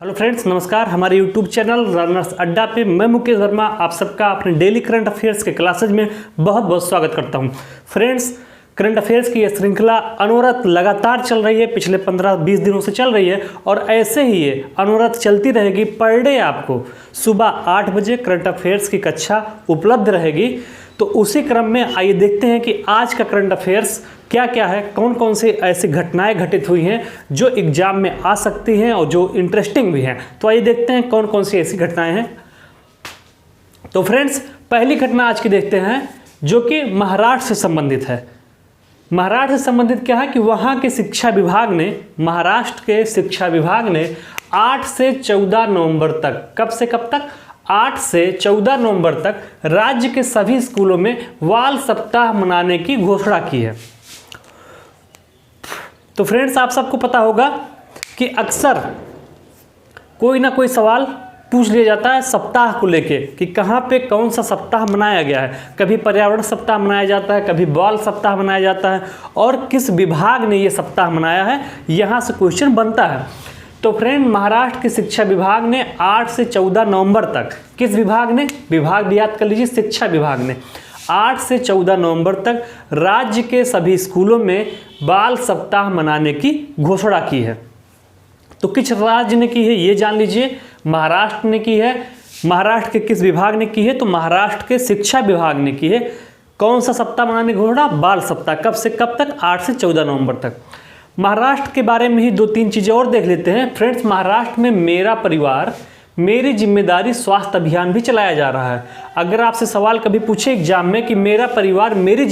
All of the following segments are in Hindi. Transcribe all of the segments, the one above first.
हेलो फ्रेंड्स, नमस्कार। हमारे यूट्यूब चैनल रनर्स अड्डा पे मैं मुकेश वर्मा आप सबका अपने डेली करंट अफेयर्स के क्लासेज में बहुत बहुत स्वागत करता हूं। फ्रेंड्स, करंट अफेयर्स की यह श्रृंखला अनवरत लगातार चल रही है, पिछले 15-20 दिनों से चल रही है और ऐसे ही ये अनवरत चलती रहेगी। पर डे आपको सुबह 8 बजे करंट अफेयर्स की कक्षा उपलब्ध रहेगी। तो उसी क्रम में आइए देखते हैं कि आज का करंट अफेयर्स क्या क्या है, कौन कौन से ऐसी घटनाएं घटित हुई हैं जो एग्जाम में आ सकती हैं और जो इंटरेस्टिंग भी हैं। तो आइए देखते हैं कौन कौन सी ऐसी घटनाएं हैं। तो फ्रेंड्स, पहली घटना आज की देखते हैं जो कि महाराष्ट्र से संबंधित है। महाराष्ट्र से संबंधित क्या है कि वहाँ के शिक्षा विभाग ने, महाराष्ट्र के शिक्षा विभाग ने 8 से 14 नवंबर तक, कब से कब तक, 8 से 14 नवंबर तक राज्य के सभी स्कूलों में बाल सप्ताह मनाने की घोषणा की है। तो फ्रेंड्स, आप सबको पता होगा कि अक्सर कोई ना कोई सवाल पूछ लिया जाता है सप्ताह को लेके कि कहाँ पे कौन सा सप्ताह मनाया गया है। कभी पर्यावरण सप्ताह मनाया जाता है, कभी बाल सप्ताह मनाया जाता है और किस विभाग ने ये सप्ताह मनाया है, यहाँ से क्वेश्चन बनता है। तो फ्रेंड, महाराष्ट्र के शिक्षा विभाग ने 8 से 14 नवंबर तक, किस विभाग ने, विभाग भी याद कर लीजिए, शिक्षा विभाग ने 8 से 14 नवंबर तक राज्य के सभी स्कूलों में बाल सप्ताह मनाने की घोषणा की है। तो किस राज्य ने की है ये जान लीजिए। महाराष्ट्र ने की है। महाराष्ट्र के किस विभाग ने की है? तो महाराष्ट्र के शिक्षा विभाग ने की है। कौन सा सप्ताह मनाने की घोषणा? बाल सप्ताह। कब से कब तक? 8 से 14 नवंबर तक। महाराष्ट्र के बारे में ही 2-3 चीज़ें और देख लेते हैं। फ्रेंड्स, महाराष्ट्र में मेरा परिवार मेरी जिम्मेदारी स्वास्थ्य अभियान भी चलाया जा रहा है। अगर आपसे सवाल कभी पूछे एग्जाम में कि मेरा परिवार मेरी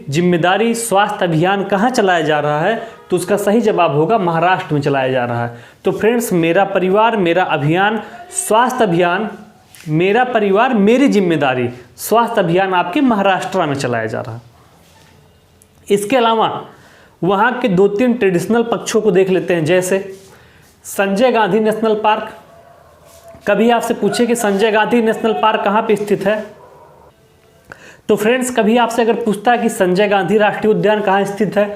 जिम्मेदारी स्वास्थ्य अभियान कहाँ चलाया जा रहा है, तो उसका सही जवाब होगा महाराष्ट्र में चलाया जा रहा है। तो फ्रेंड्स, मेरा परिवार मेरा अभियान स्वास्थ्य अभियान, मेरा परिवार मेरी जिम्मेदारी स्वास्थ्य अभियान आपके महाराष्ट्र में चलाया जा रहा है। इसके अलावा वहाँ के 2-3 ट्रेडिशनल पक्षों को देख लेते हैं, जैसे संजय गांधी नेशनल पार्क। कभी आपसे पूछे कि संजय गांधी नेशनल पार्क कहाँ पे स्थित है, तो फ्रेंड्स कभी आपसे अगर पूछता है कि संजय गांधी राष्ट्रीय उद्यान कहाँ स्थित है,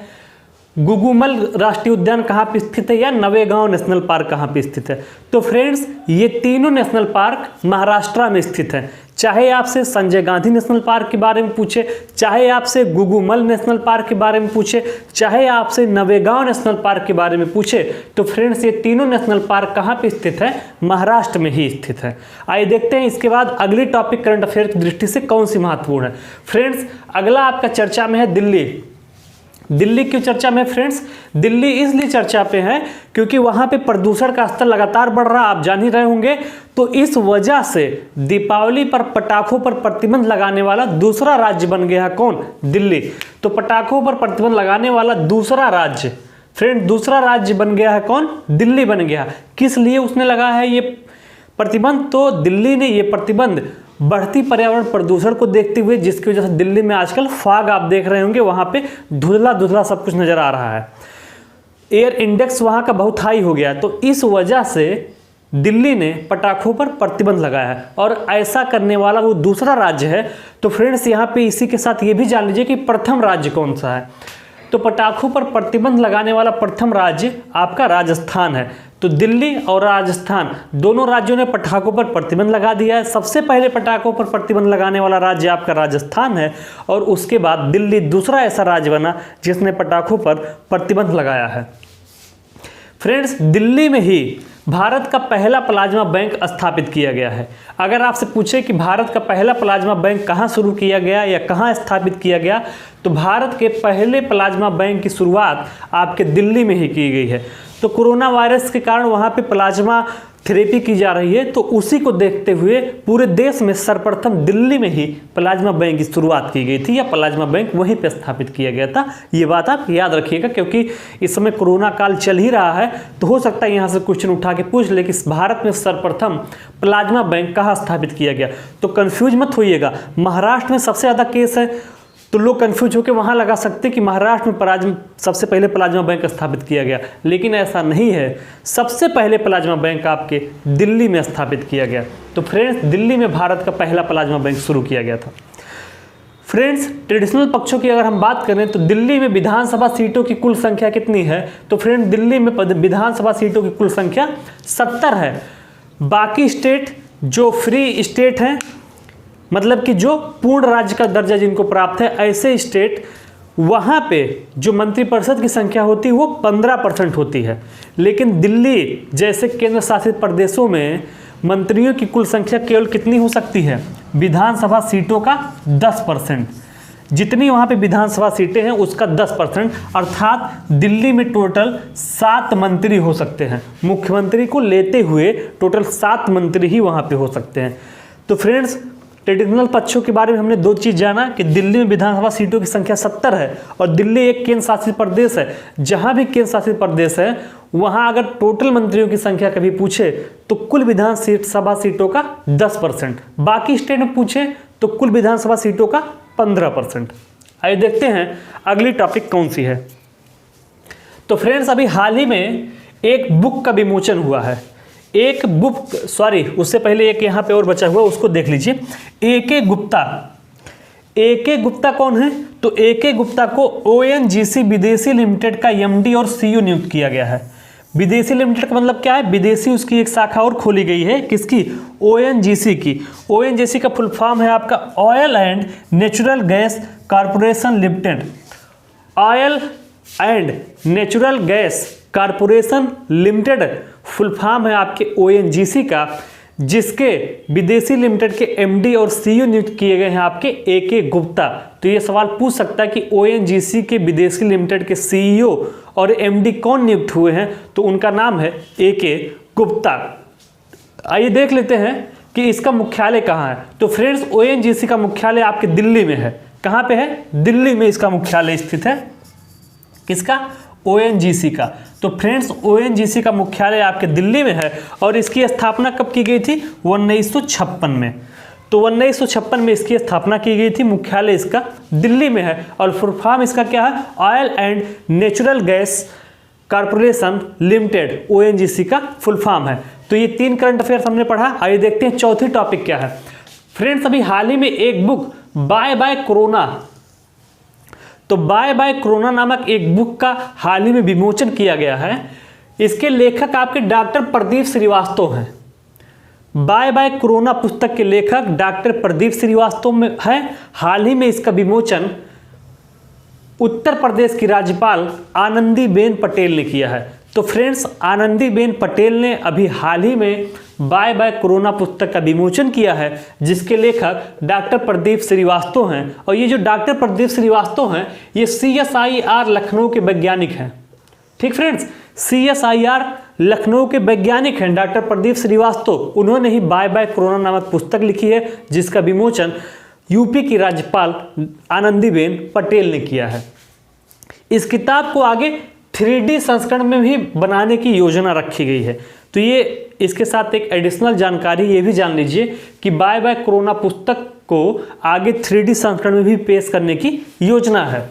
गुगुमल राष्ट्रीय उद्यान कहाँ पे स्थित है, या नवेगांव नेशनल पार्क कहाँ पे स्थित है, तो फ्रेंड्स ये तीनों नेशनल पार्क महाराष्ट्र में स्थित हैं। चाहे आपसे संजय गांधी नेशनल पार्क के बारे में पूछे, चाहे आपसे गुगुमल नेशनल पार्क के बारे में पूछे, चाहे आपसे नवेगांव नेशनल पार्क के बारे में पूछे, तो फ्रेंड्स ये तीनों नेशनल पार्क कहाँ पे स्थित है? महाराष्ट्र में ही स्थित है। आइए देखते हैं इसके बाद अगली टॉपिक करंट अफेयर की दृष्टि से कौन सी महत्वपूर्ण है। फ्रेंड्स, अगला आपका चर्चा में है दिल्ली। दिल्ली क्यों चर्चा में? फ्रेंड्स, दिल्ली इसलिए चर्चा पे है क्योंकि वहाँ पे प्रदूषण का स्तर लगातार बढ़ रहा, आप जान ही रहे होंगे। तो इस वजह से दीपावली पर पटाखों पर प्रतिबंध लगाने वाला दूसरा राज्य बन गया है कौन? दिल्ली। तो पटाखों पर प्रतिबंध लगाने वाला दूसरा राज्य, फ्रेंड, दूसरा राज्य बन गया है कौन? दिल्ली बन गया। किस लिए उसने लगाया है ये प्रतिबंध? तो दिल्ली ने ये प्रतिबंध बढ़ती पर्यावरण प्रदूषण को देखते हुए, जिसकी वजह से दिल्ली में आजकल फॉग आप देख रहे होंगे, वहाँ पे धुंधला धुंधला सब कुछ नज़र आ रहा है, एयर इंडेक्स वहाँ का बहुत हाई हो गया। तो इस वजह से दिल्ली ने पटाखों पर प्रतिबंध लगाया है और ऐसा करने वाला वो दूसरा राज्य है। तो फ्रेंड्स, यहाँ पे इसी के साथ ये भी जान लीजिए कि प्रथम राज्य कौन सा है। तो पटाखों पर प्रतिबंध लगाने वाला प्रथम राज्य आपका राजस्थान है। तो दिल्ली और राजस्थान दोनों राज्यों ने पटाखों पर प्रतिबंध लगा दिया है। सबसे पहले पटाखों पर प्रतिबंध लगाने वाला राज्य आपका राजस्थान है और उसके बाद दिल्ली दूसरा ऐसा राज्य बना जिसने पटाखों पर प्रतिबंध लगाया है। फ्रेंड्स, दिल्ली में ही भारत का पहला प्लाज्मा बैंक स्थापित किया गया है। अगर आपसे पूछे कि भारत का पहला प्लाज्मा बैंक कहाँ शुरू किया गया या कहाँ स्थापित किया गया, तो भारत के पहले प्लाज्मा बैंक की शुरुआत आपके दिल्ली में ही की गई है। तो कोरोना वायरस के कारण वहाँ पे प्लाज्मा थेरेपी की जा रही है, तो उसी को देखते हुए पूरे देश में सर्वप्रथम दिल्ली में ही प्लाज्मा बैंक की शुरुआत की गई थी, या प्लाज्मा बैंक वहीं पे स्थापित किया गया था। ये बात आप याद रखिएगा क्योंकि इस समय कोरोना काल चल ही रहा है, तो हो सकता है यहाँ से क्वेश्चन उठा के पूछ ले कि भारत में सर्वप्रथम प्लाज्मा बैंक कहाँ स्थापित किया गया। तो कन्फ्यूज मत होइएगा, महाराष्ट्र में सबसे ज़्यादा केस है, तो लोग कंफ्यूज होकर वहाँ लगा सकते हैं कि महाराष्ट्र में सबसे पहले प्लाज्मा बैंक स्थापित किया गया, लेकिन ऐसा नहीं है। सबसे पहले प्लाज्मा बैंक आपके दिल्ली में स्थापित किया गया। तो फ्रेंड्स, दिल्ली में भारत का पहला प्लाज्मा बैंक शुरू किया गया था। फ्रेंड्स ट्रेडिशनल पक्षों की अगर हम बात करें तो दिल्ली में विधानसभा सीटों की कुल संख्या कितनी है? तो फ्रेंड दिल्ली में विधानसभा सीटों की कुल संख्या 70 है। बाकी स्टेट जो फ्री स्टेट हैं, मतलब कि जो पूर्ण राज्य का दर्जा जिनको प्राप्त है, ऐसे स्टेट वहाँ पे जो मंत्रिपरिषद की संख्या होती है वो 15% होती है। लेकिन दिल्ली जैसे केंद्र शासित प्रदेशों में मंत्रियों की कुल संख्या केवल कितनी हो सकती है? विधानसभा सीटों का 10%। जितनी वहाँ पे विधानसभा सीटें हैं उसका 10%, अर्थात दिल्ली में टोटल 7 मंत्री हो सकते हैं। मुख्यमंत्री को लेते हुए टोटल 7 मंत्री ही वहाँ पे हो सकते हैं। तो फ्रेंड्स ट्रेडिशनल पक्षों के बारे में हमने 2 चीज़ जाना कि दिल्ली में विधानसभा सीटों की संख्या 70 है और दिल्ली एक केंद्र शासित प्रदेश है। जहाँ भी केंद्र शासित प्रदेश है वहाँ अगर टोटल मंत्रियों की संख्या कभी पूछे तो कुल विधानसभा सीटों का 10%, बाकी स्टेट में पूछे तो कुल विधानसभा सीटों का 15%। आइए देखते हैं अगली टॉपिक कौन सी है। तो फ्रेंड्स अभी हाल ही में एक बुक का विमोचन हुआ है। एक बुक उससे पहले एक यहाँ पे और बचा हुआ उसको देख लीजिए। ए.के. गुप्ता। ए.के. गुप्ता कौन है? तो ए.के. गुप्ता को ONGC विदेशी लिमिटेड का MD और CEO नियुक्त किया गया है। विदेशी लिमिटेड का मतलब क्या है? विदेशी उसकी एक शाखा और खोली गई है। किसकी? ONGC की। ONGC का फुल फॉर्म है आपका oil and natural gas corporation limited. Oil and natural gas corporation limited full form है आपके ONGC का, जिसके विदेशी लिमिटेड के MD और CEO नियुक्त किए गए हैं आपके ए.के. गुप्ता। तो ये सवाल पूछ सकता है कि ONGC के विदेशी लिमिटेड के CEO और MD कौन नियुक्त हुए हैं? तो उनका नाम है ए.के. गुप्ता। आइए देख लेते हैं कि इसका मुख्यालय कहाँ है। तो फ्रेंड्स ONGC का मुख्यालय आपके दिल्ली में है। कहाँ पे है? दिल्ली में इसका मुख्यालय स्थित है। किसका? ONGC का। तो फ्रेंड्स ONGC का मुख्यालय आपके दिल्ली में है और इसकी स्थापना कब की गई थी? 1956 में। तो 1956 में इसकी स्थापना की गई थी। मुख्यालय इसका दिल्ली में है और फुल फॉर्म इसका क्या है? Oil and natural gas corporation limited, ONGC का फुल फॉर्म है। तो ये 3 करंट अफेयर्स हमने पढ़ा। आइए देखते हैं चौथी टॉपिक क्या है। फ्रेंड्स अभी हाल ही में एक बुक बाय बाय कोरोना, तो बाय बाय कोरोना नामक एक बुक का हाल ही में विमोचन किया गया है। इसके लेखक आपके डॉक्टर प्रदीप श्रीवास्तव हैं। बाय बाय कोरोना पुस्तक के लेखक डॉक्टर प्रदीप श्रीवास्तव में है। हाल ही में इसका विमोचन उत्तर प्रदेश की राज्यपाल आनंदीबेन पटेल ने किया है। तो फ्रेंड्स आनंदीबेन पटेल ने अभी हाल ही में बाय बाय कोरोना पुस्तक का विमोचन किया है, जिसके लेखक डॉक्टर प्रदीप श्रीवास्तव हैं। और ये जो डॉक्टर प्रदीप श्रीवास्तव हैं ये CSIR लखनऊ के वैज्ञानिक हैं। ठीक फ्रेंड्स, CSIR लखनऊ के वैज्ञानिक हैं डॉक्टर प्रदीप श्रीवास्तव। उन्होंने ही बाय बाय कोरोना नामक पुस्तक लिखी है, जिसका विमोचन यूपी की राज्यपाल आनंदीबेन पटेल ने किया है। इस किताब को आगे 3D संस्करण में भी बनाने की योजना रखी गई है। तो ये इसके साथ एक एडिशनल जानकारी ये भी जान लीजिए कि बाय बाय कोरोना पुस्तक को आगे 3D संस्करण में भी पेश करने की योजना है।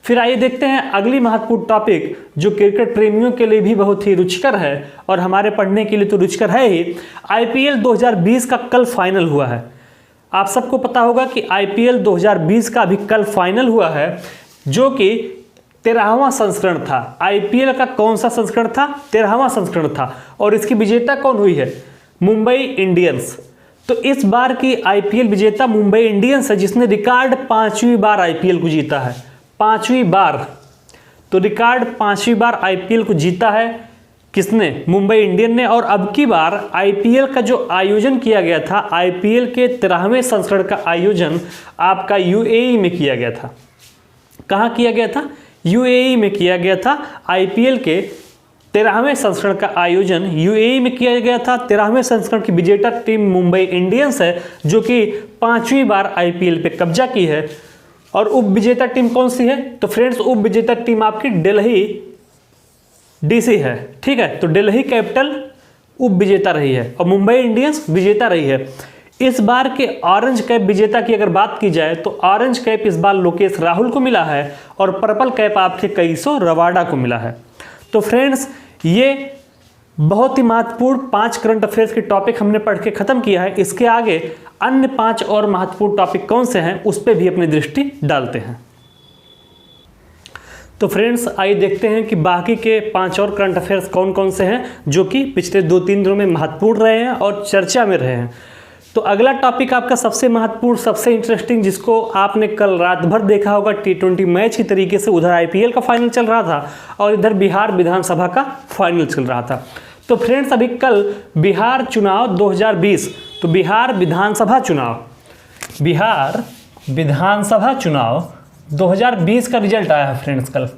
फिर आइए देखते हैं अगली महत्वपूर्ण टॉपिक जो क्रिकेट प्रेमियों के लिए भी बहुत ही रुचिकर है और हमारे पढ़ने के लिए तो रुचिकर है ही। IPL 2020 का कल फाइनल हुआ है। आप सबको पता होगा कि IPL 2020 का अभी कल फाइनल हुआ है, जो कि 13वां संस्करण था। IPL का कौन सा संस्करण था? 13वां संस्करण था। और इसकी विजेता कौन हुई है? मुंबई इंडियंस। तो इस बार की IPL विजेता मुंबई इंडियंस है, जिसने रिकॉर्ड 5वीं बार IPL को जीता है। 5वीं बार, तो रिकॉर्ड 5वीं बार IPL को जीता है किसने? मुंबई इंडियन ने। और अब की बार IPL का जो आयोजन किया गया था, IPL के 13वें संस्करण का आयोजन आपका UAE में किया गया था। कहाँ किया गया था? UAE में किया गया था। IPL के 13वें संस्करण का आयोजन UAE में किया गया था। 13वें संस्करण की विजेता टीम मुंबई इंडियंस है, जो कि 5वीं बार IPL पे कब्जा की है। और उप विजेता टीम कौन सी है? तो फ्रेंड्स उप विजेता टीम आपकी दिल्ली DC है। ठीक है, तो दिल्ली कैपिटल उप विजेता रही है और मुंबई इंडियंस विजेता रही है। इस बार के ऑरेंज कैप विजेता की अगर बात की जाए तो ऑरेंज कैप इस बार लोकेश राहुल को मिला है और पर्पल कैप आपके कैगिसो रबाडा को मिला है। तो फ्रेंड्स ये बहुत ही महत्वपूर्ण 5 करंट अफेयर्स के टॉपिक हमने पढ़ के खत्म किया है। इसके आगे अन्य 5 और महत्वपूर्ण टॉपिक कौन से हैं उस पर भी अपनी दृष्टि डालते हैं। तो फ्रेंड्स आइए देखते हैं कि बाकी के 5 और करंट अफेयर्स कौन कौन से हैं जो कि पिछले 2-3 दिनों में महत्वपूर्ण रहे हैं और चर्चा में रहे हैं। तो अगला टॉपिक आपका सबसे महत्वपूर्ण, सबसे इंटरेस्टिंग, जिसको आपने कल रात भर देखा होगा T20 मैच की तरीके से। उधर IPL का फाइनल चल रहा था और इधर बिहार विधानसभा का फाइनल चल रहा था। तो फ्रेंड्स अभी कल बिहार चुनाव 2020, तो बिहार विधानसभा चुनाव 2020 का रिजल्ट आया है फ्रेंड्स। कल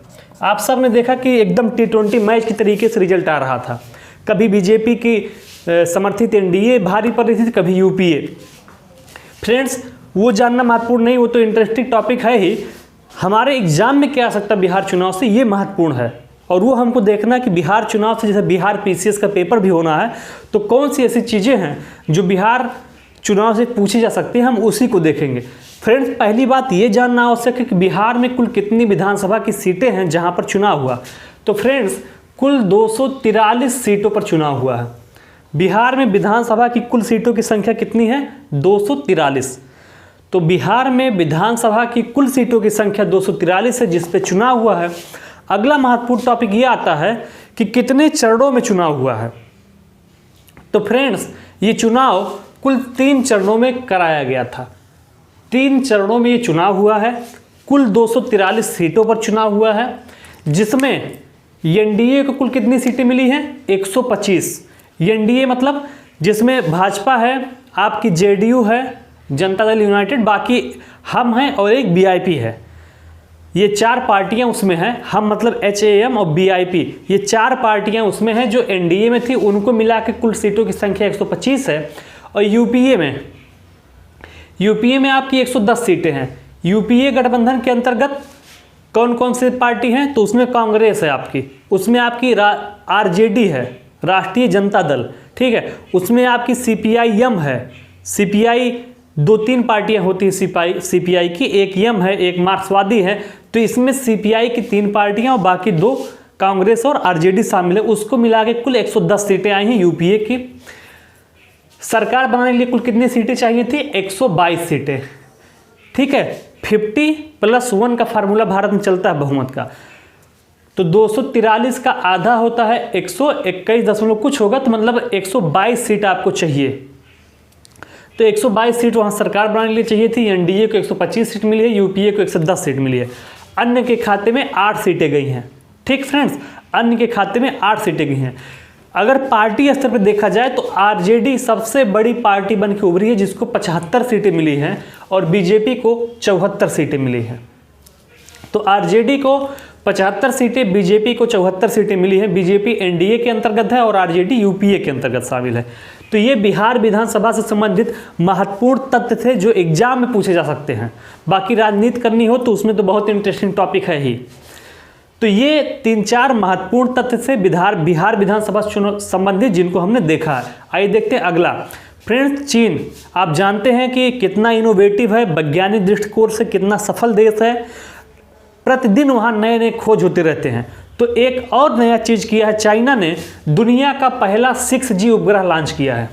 आप सब ने देखा कि एकदम T20 मैच की तरीके से रिजल्ट आ रहा था। कभी बीजेपी की समर्थित NDA भारी पड़ रही थी, कभी UPA। फ्रेंड्स वो जानना महत्वपूर्ण नहीं, वो तो इंटरेस्टिंग टॉपिक है ही। हमारे एग्जाम में क्या आ सकता है बिहार चुनाव से, ये महत्वपूर्ण है। और वो हमको देखना कि बिहार चुनाव से, जैसे बिहार PCS का पेपर भी होना है, तो कौन सी ऐसी चीज़ें हैं जो बिहार चुनाव से पूछी जा सकती है, हम उसी को देखेंगे। फ्रेंड्स पहली बात ये जानना आवश्यक है कि बिहार में कुल कितनी विधानसभा की सीटें हैं जहां पर चुनाव हुआ। तो फ्रेंड्स कुल 243 सीटों पर चुनाव हुआ है। बिहार में विधानसभा की कुल सीटों की संख्या कितनी है? 243। तो बिहार में विधानसभा की कुल सीटों की संख्या 243 है जिस पे चुनाव हुआ है। अगला महत्वपूर्ण टॉपिक ये आता है कि कितने चरणों में चुनाव हुआ है। तो फ्रेंड्स ये चुनाव कुल 3 चरणों में कराया गया था। 3 चरणों में ये चुनाव हुआ है। कुल 243 सीटों पर चुनाव हुआ है, जिसमें NDA को कुल कितनी सीटें मिली हैं? 125। NDA मतलब जिसमें भाजपा है, आपकी JDU है, जनता दल यूनाइटेड, बाकी हम हैं और एक BIP है। ये 4 पार्टियां उसमें हैं। हम मतलब HAM और BIP, ये 4 पार्टियां उसमें हैं जो NDA में थी। उनको मिला के कुल सीटों की संख्या 125 है। और UPA में आपकी 110 सीटें हैं। UPA गठबंधन के अंतर्गत कौन कौन से पार्टी हैं? तो उसमें कांग्रेस है आपकी, उसमें आपकी RJD है, राष्ट्रीय जनता दल, ठीक है। उसमें आपकी CPI-M है। CPI 2-3 पार्टियां होती हैं CPI की, एक यम है, एक मार्क्सवादी है। तो इसमें CPI की 3 पार्टियां और बाकी 2 कांग्रेस और RJD शामिल है। उसको मिला के कुल 110 सीटें आई हैं UPA की। सरकार बनाने के लिए कुल कितनी सीटें चाहिए थी? 122 सीटें, ठीक है। 50+1 का फार्मूला भारत में चलता है बहुमत का। तो 243 का आधा होता है 121 दशमलव कुछ होगा, तो मतलब 122 सीट आपको चाहिए। तो 122 सीट वहाँ सरकार बनाने के लिए चाहिए थी। NDA को 125 सीट मिली है, UPA को 110 सीट मिली है। अन्य के खाते में 8 सीटें गई हैं, ठीक फ्रेंड्स, अन्य के खाते में 8 सीटें गई हैं। अगर पार्टी स्तर पर देखा जाए तो RJD सबसे बड़ी पार्टी बन के उभरी है, जिसको 75 सीटें मिली हैं और BJP को 74 सीटें मिली हैं। तो RJD को 75 सीटें, BJP को 74 सीटें मिली हैं। BJP NDA के अंतर्गत है और RJD UPA के अंतर्गत शामिल है। तो ये बिहार विधानसभा से संबंधित महत्वपूर्ण तथ्य थे जो एग्जाम में पूछे जा सकते हैं। बाकी राजनीति करनी हो तो उसमें तो बहुत इंटरेस्टिंग टॉपिक है ही। तो ये 3-4 महत्वपूर्ण तथ्य से बिहार विधानसभा चुनाव संबंधित जिनको हमने देखा है। आइए देखते हैं अगला। फ्रेंड्स चीन आप जानते हैं कि कितना इनोवेटिव है, वैज्ञानिक दृष्टिकोण से कितना सफल देश है। प्रतिदिन वहाँ नए नए खोज होते रहते हैं। तो एक और नया चीज़ किया है, चाइना ने दुनिया का पहला 6G उपग्रह लॉन्च किया है।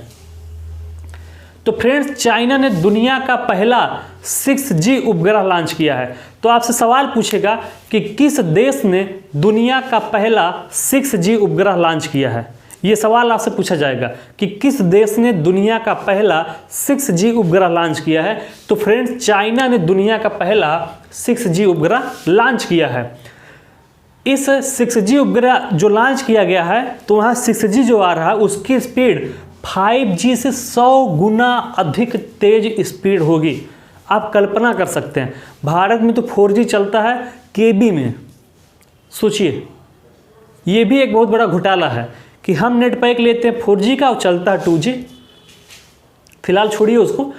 तो फ्रेंड्स चाइना ने दुनिया का पहला 6G उपग्रह लॉन्च किया है। तो आपसे सवाल पूछेगा कि किस देश ने दुनिया का पहला 6G उपग्रह लॉन्च किया है। ये सवाल आपसे पूछा जाएगा कि किस देश ने दुनिया का पहला 6G उपग्रह लॉन्च किया है। तो फ्रेंड्स चाइना ने दुनिया का पहला 6G उपग्रह लॉन्च किया है। इस 6G उपग्रह जो लॉन्च किया गया है, तो वहाँ 6G जो आ रहा है उसकी स्पीड 5G से 100 गुना अधिक तेज स्पीड होगी। आप कल्पना कर सकते हैं, भारत में तो 4G चलता है KB में। सोचिए, ये भी एक बहुत बड़ा घोटाला है कि हम नेट पैक लेते हैं 4G का और चलता है 2G। फिलहाल छोड़िए उसको।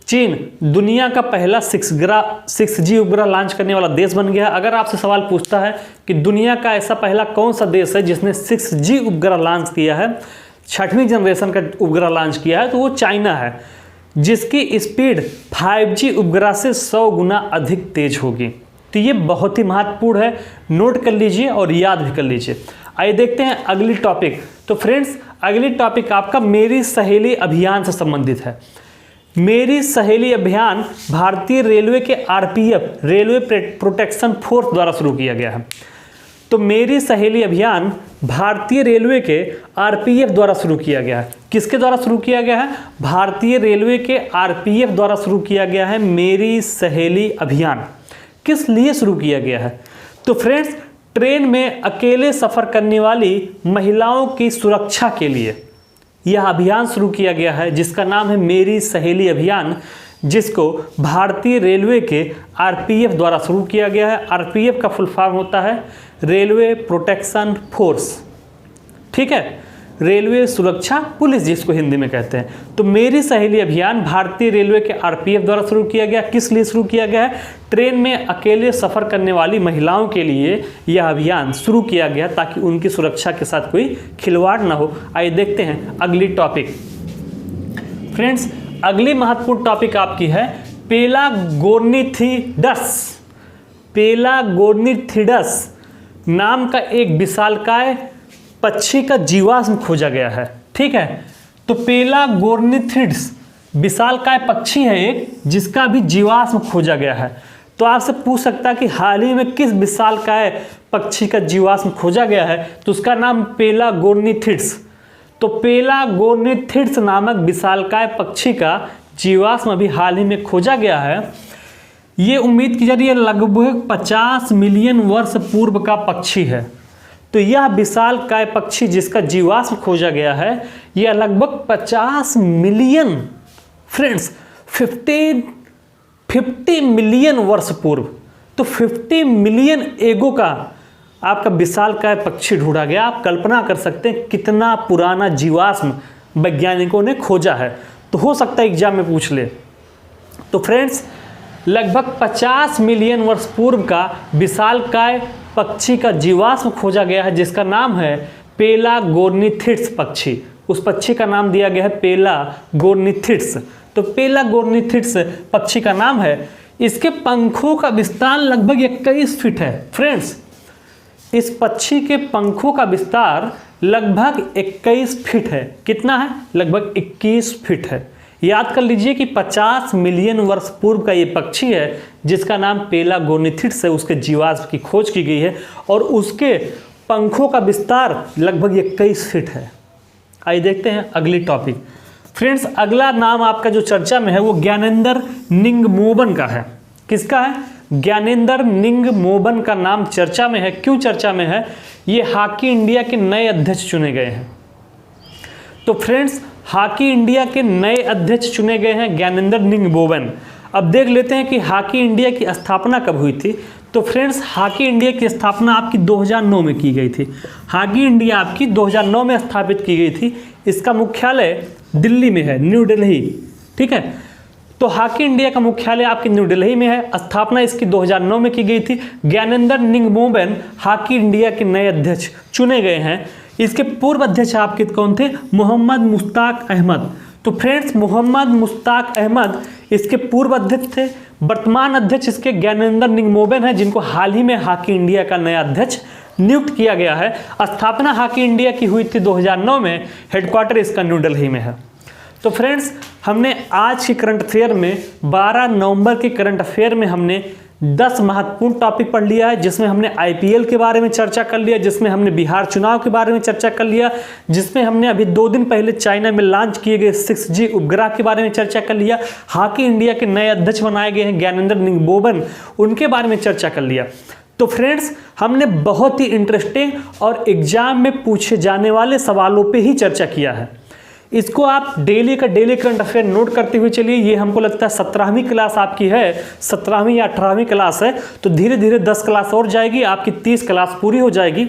चीन दुनिया का पहला 6G उपग्रह लॉन्च करने वाला देश बन गया। अगर आपसे सवाल पूछता है कि दुनिया का ऐसा पहला कौन सा देश है जिसने 6G उपग्रह लॉन्च किया है, 6वीं जनरेशन का उपग्रह लॉन्च किया है, तो वो चाइना है, जिसकी स्पीड 5G उपग्रह से 100 गुना अधिक तेज होगी। तो ये बहुत ही महत्वपूर्ण है, नोट कर लीजिए और याद भी कर लीजिए। आइए देखते हैं अगली टॉपिक। तो फ्रेंड्स अगली टॉपिक आपका मेरी सहेली अभियान से संबंधित है। मेरी सहेली अभियान भारतीय रेलवे के आरपीएफ, रेलवे प्रोटेक्शन फोर्स द्वारा शुरू किया गया है। तो मेरी सहेली अभियान भारतीय रेलवे के आरपीएफ द्वारा शुरू किया गया है। किसके द्वारा शुरू किया गया है? भारतीय रेलवे के आरपीएफ द्वारा शुरू किया गया है मेरी सहेली अभियान। किस लिए शुरू किया गया है? तो फ्रेंड्स ट्रेन में अकेले सफ़र करने वाली महिलाओं की सुरक्षा के लिए यह अभियान शुरू किया गया है, जिसका नाम है मेरी सहेली अभियान, जिसको भारतीय रेलवे के आरपीएफ द्वारा शुरू किया गया है। आरपीएफ का फुल फॉर्म होता है रेलवे प्रोटेक्शन फोर्स, ठीक है, रेलवे सुरक्षा पुलिस जिसको हिंदी में कहते हैं। तो मेरी सहेली अभियान भारतीय रेलवे के आरपीएफ द्वारा शुरू किया गया। किस लिए शुरू किया गया है? ट्रेन में अकेले सफ़र करने वाली महिलाओं के लिए यह अभियान शुरू किया गया ताकि उनकी सुरक्षा के साथ कोई खिलवाड़ ना हो। आइए देखते हैं अगली टॉपिक। फ्रेंड्स अगली महत्वपूर्ण टॉपिक आपकी है पेलागोर्निथिडस। पेलागोर्निथिडस नाम का एक विशालकाय पक्षी का जीवाश्म खोजा गया है, ठीक है। तो पेलागोर्निथिड्स विशालकाय पक्षी है एक, जिसका भी जीवाश्म खोजा गया है। तो आपसे पूछ सकता है कि हाल ही में किस विशालकाय पक्षी का जीवाश्म खोजा गया है? तो उसका नाम पेलागोर्निथिड्स। तो पेलागोर्निथिड्स नामक विशालकाय पक्षी का जीवाश्म अभी हाल ही में खोजा गया है। ये उम्मीद की जा रही है लगभग 50 मिलियन वर्ष पूर्व का पक्षी है। तो यह विशालकाय पक्षी जिसका जीवाश्म खोजा गया है, यह लगभग 50 मिलियन फ्रेंड्स 50 मिलियन वर्ष पूर्व, तो 50 मिलियन एगो का आपका विशालकाय पक्षी ढूंढा गया। आप कल्पना कर सकते हैं कितना पुराना जीवाश्म वैज्ञानिकों ने खोजा है। तो हो सकता है एग्जाम में पूछ ले। तो फ्रेंड्स लगभग 50 मिलियन वर्ष पूर्व का विशालकाय पक्षी का जीवाश्म खोजा गया है, जिसका नाम है पेलागोर्निथिड्स पक्षी। उस पक्षी का नाम दिया गया है पेलागोर्निथिड्स। तो पेलागोर्निथिड्स पक्षी का नाम है। इसके पंखों का विस्तार लगभग 21 फीट है। फ्रेंड्स इस पक्षी के पंखों का विस्तार लगभग 21 फीट है। कितना है? लगभग 21 फीट है। याद कर लीजिए कि 50 मिलियन वर्ष पूर्व का ये पक्षी है, जिसका नाम पेलागोर्निथिड्स है। उसके जीवाश्म की खोज की गई है और उसके पंखों का विस्तार लगभग 21 फीट है। आइए देखते हैं अगली टॉपिक। फ्रेंड्स अगला नाम आपका जो चर्चा में है वो ज्ञानेंद्र निंगमोबन का है। किसका है? ज्ञानेंद्र निंगमोबन का नाम चर्चा में है। क्यों चर्चा में है? ये हॉकी इंडिया के नए अध्यक्ष चुने गए हैं। तो फ्रेंड्स हॉकी इंडिया के नए अध्यक्ष चुने गए हैं ज्ञानेंद्र निंगमोबन। अब देख लेते हैं कि हॉकी इंडिया की स्थापना कब हुई थी। तो फ्रेंड्स हॉकी इंडिया की स्थापना आपकी 2009 में की गई थी। हॉकी इंडिया आपकी 2009 में स्थापित की गई थी। इसका मुख्यालय दिल्ली में है, न्यू दिल्ली, ठीक है। तो हॉकी इंडिया का मुख्यालय आपकी न्यू दिल्ली में है। स्थापना इसकी 2009 में की गई थी। ज्ञानेंद्र निंगमोबन हॉकी इंडिया के नए अध्यक्ष चुने गए हैं। इसके पूर्व अध्यक्ष आपके कौन थे? मोहम्मद मुश्ताक अहमद। तो फ्रेंड्स मोहम्मद मुश्ताक अहमद इसके पूर्व अध्यक्ष थे। वर्तमान अध्यक्ष इसके ज्ञानेंद्र निंगमोबन है, जिनको हाल ही में हॉकी इंडिया का नया अध्यक्ष नियुक्त किया गया है। स्थापना हॉकी इंडिया की हुई थी 2009 में। हेडक्वार्टर इसका न्यू दिल्ली में है। तो फ्रेंड्स हमने आज के करंट अफेयर में 12 नवंबर के करंट अफेयर में हमने 10 महत्वपूर्ण टॉपिक पढ़ लिया है, जिसमें हमने आईपीएल के बारे में चर्चा कर लिया, जिसमें हमने बिहार चुनाव के बारे में चर्चा कर लिया, जिसमें हमने अभी 2 दिन पहले चाइना में लॉन्च किए गए 6G उपग्रह के बारे में चर्चा कर लिया। हॉकी इंडिया के नए अध्यक्ष बनाए गए हैं ज्ञानेंद्र निंगमोबन, उनके बारे में चर्चा कर लिया। तो फ्रेंड्स हमने बहुत ही इंटरेस्टिंग और एग्जाम में पूछे जाने वाले सवालों पे ही चर्चा किया है। इसको आप डेली का डेली करंट अफेयर नोट करते हुए चलिए। ये हमको लगता है 17वीं क्लास आपकी है, 17वीं या 18वीं क्लास है। तो धीरे धीरे 10 क्लास और जाएगी, आपकी 30 क्लास पूरी हो जाएगी।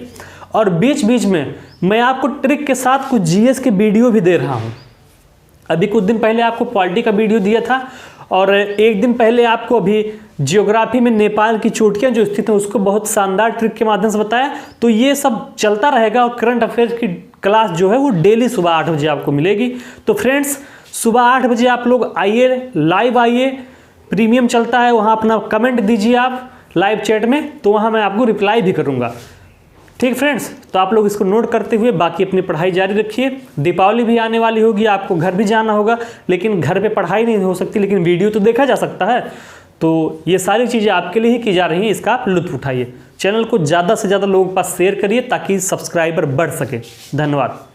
और बीच बीच में मैं आपको ट्रिक के साथ कुछ जीएस के वीडियो भी दे रहा हूँ। अभी कुछ दिन पहले आपको पॉलिटी का वीडियो दिया था और एक दिन पहले आपको अभी जियोग्राफी में नेपाल की चोटियाँ जो स्थित हैं उसको बहुत शानदार ट्रिक के माध्यम से बताया। तो ये सब चलता रहेगा और करंट अफेयर्स की क्लास जो है वो डेली सुबह 8 बजे आपको मिलेगी। तो फ्रेंड्स सुबह 8 बजे आप लोग आइए, लाइव आइए, प्रीमियम चलता है, वहाँ अपना कमेंट दीजिए आप लाइव चैट में, तो वहाँ मैं आपको रिप्लाई भी करूँगा। ठीक फ्रेंड्स, तो आप लोग इसको नोट करते हुए बाकी अपनी पढ़ाई जारी रखिए। दीपावली भी आने वाली होगी, आपको घर भी जाना होगा, लेकिन घर पे पढ़ाई नहीं हो सकती, लेकिन वीडियो तो देखा जा सकता है। तो ये सारी चीज़ें आपके लिए ही की जा रही हैं, इसका आप लुत्फ उठाइए। चैनल को ज़्यादा से ज़्यादा लोगों के पास शेयर करिए ताकि सब्सक्राइबर बढ़ सके। धन्यवाद।